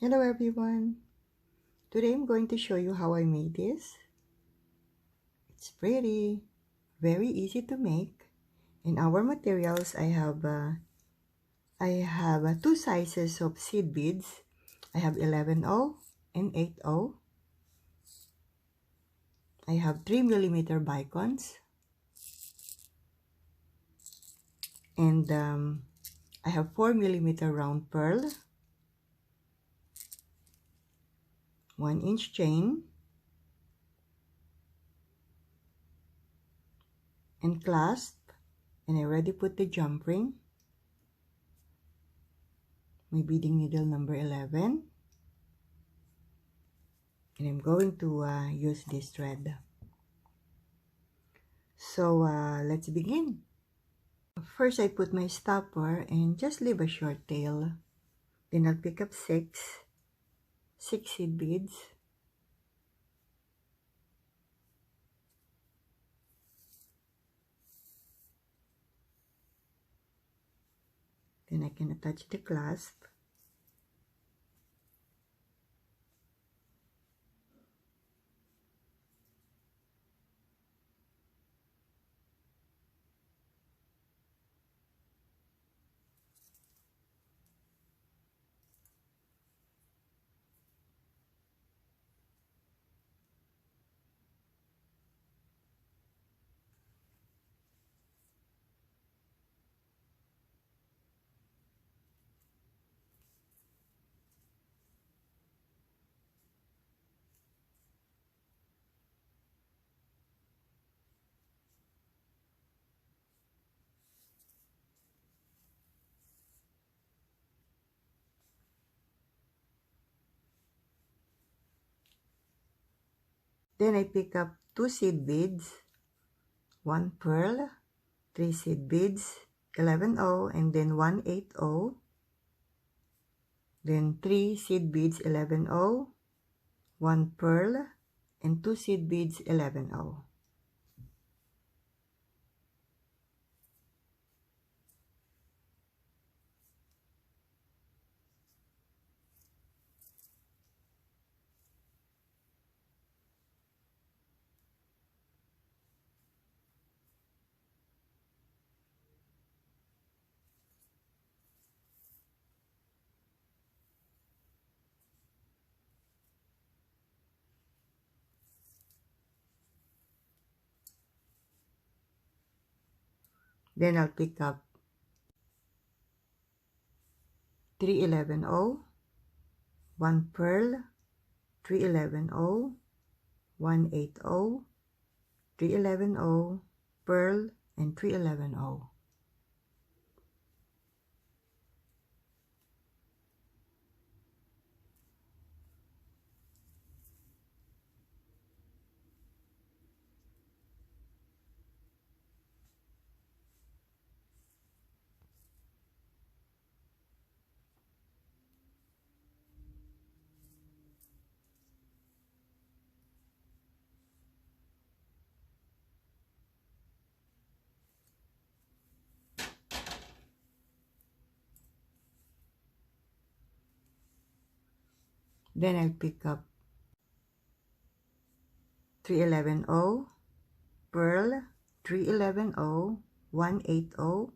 Hello everyone! Today I'm going to show you how I made this. It's pretty, very easy to make. In our materials, I have two sizes of seed beads. I have 11/0 and 8/0. I have 3mm bicones. And I have 4mm round pearl. 1-inch chain. And clasp. And I already put the jump ring. My beading needle number 11. And I'm going to use this thread. So let's begin. First, I put my stopper and just leave a short tail. Then I'll pick up six seed beads. Then I can attach the clasp. Then I pick up 2 seed beads, 1 pearl, 3 seed beads, 11/0, and then 1/8/0. Then 3 seed beads, 11/0, 1 pearl, and 2 seed beads, 11/0. Then I'll pick up 3/11/0, 1 pearl, 3/11/0, 1/8/0, 3/11/0, pearl, and 3/11/0. Then I'll pick up 3/11/0, pearl, 3/11/0, 1/8/0,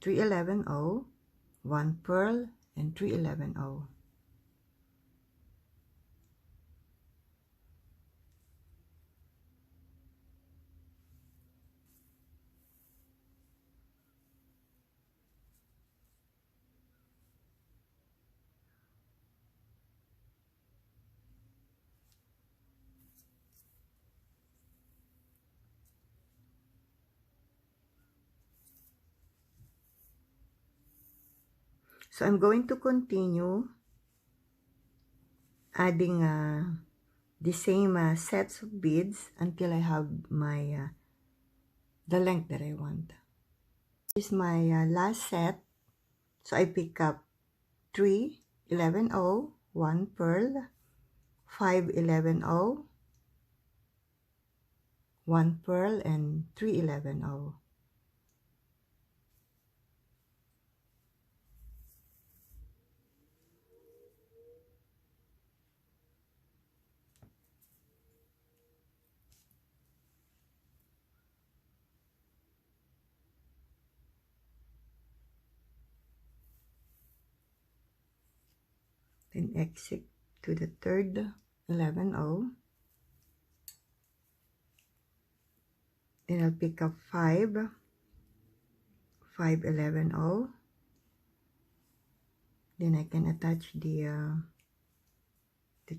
3/11/0, 1 pearl, and 3/11/0. So I'm going to continue adding the same sets of beads until I have my the length that I want. This is my last set. So I pick up 3/11/0, 1 pearl, 5/11/0, 1 pearl, and 3/11/0. then exit to the third 11-0, then I'll pick up 5 11-0, then I can attach the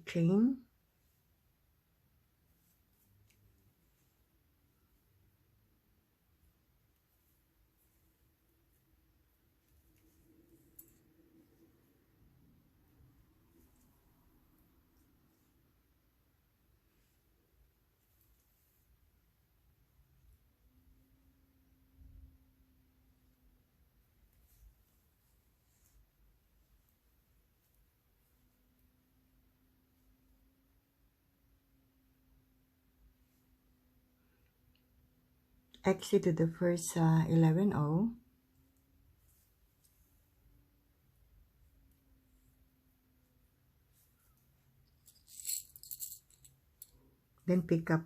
chain, exit to the first 11-0, then pick up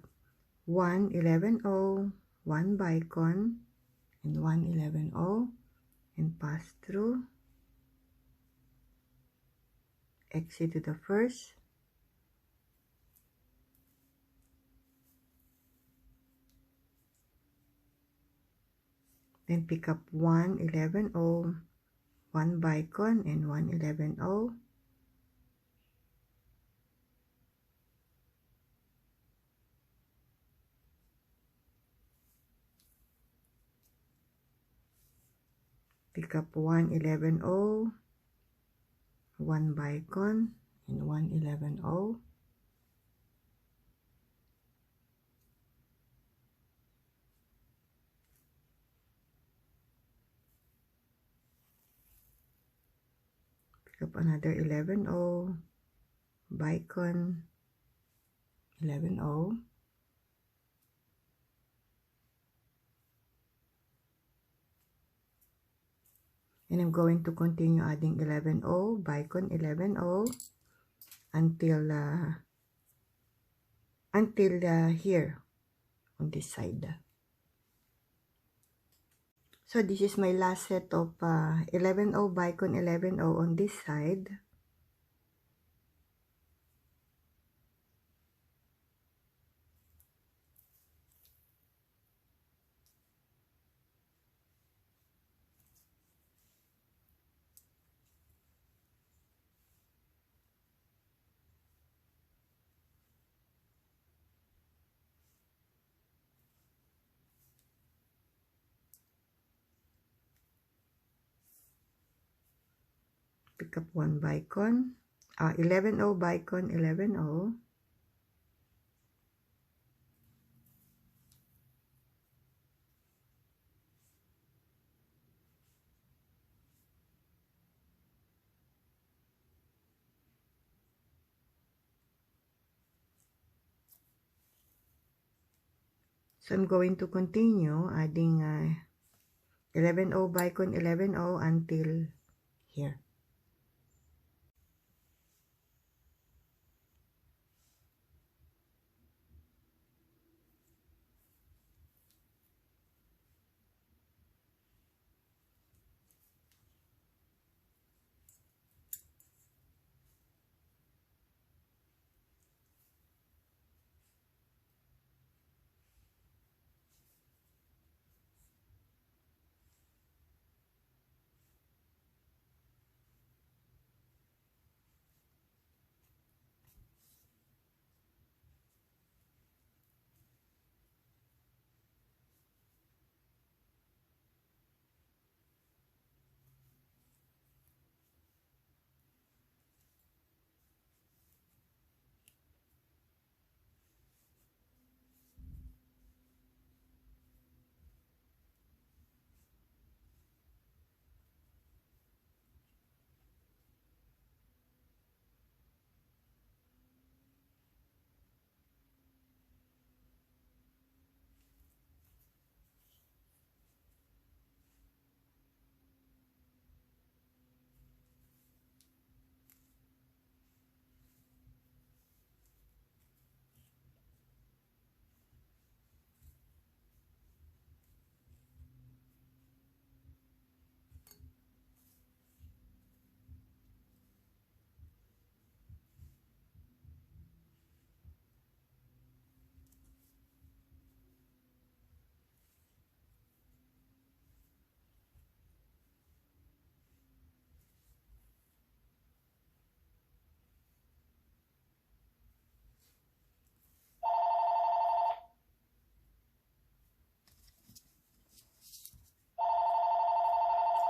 1 11-0, 1 bicone, and 1 11-0, and pass through, exit to the first, then pick up 1 11-0, 1 bicone, and 1 11-0, pick up 1 11-0, 1 bicone, and 1 11-0, pick up another 11-0, bicone, 11-0, and I'm going to continue adding 11-0, bicone, 11-0 until here on this side. So this is my last set of 11-0 bicone, 11-0 on this side. Pick up 1 bicone, 11-0 bicone, 11-0, so I'm going to continue adding 11-0 bicone, 11-0 until here.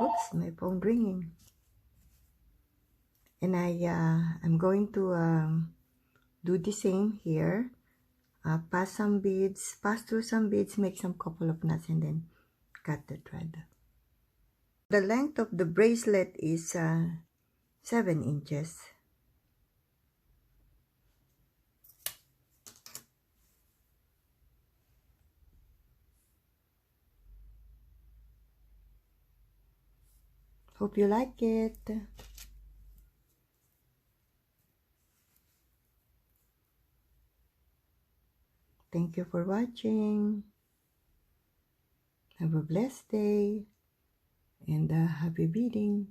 Oops, my phone ringing. And I'm going to do the same here. Pass through some beads, make some couple of knots, and then cut the thread. The length of the bracelet is 7 inches. Hope you like it. Thank you for watching. Have a blessed day and happy beading.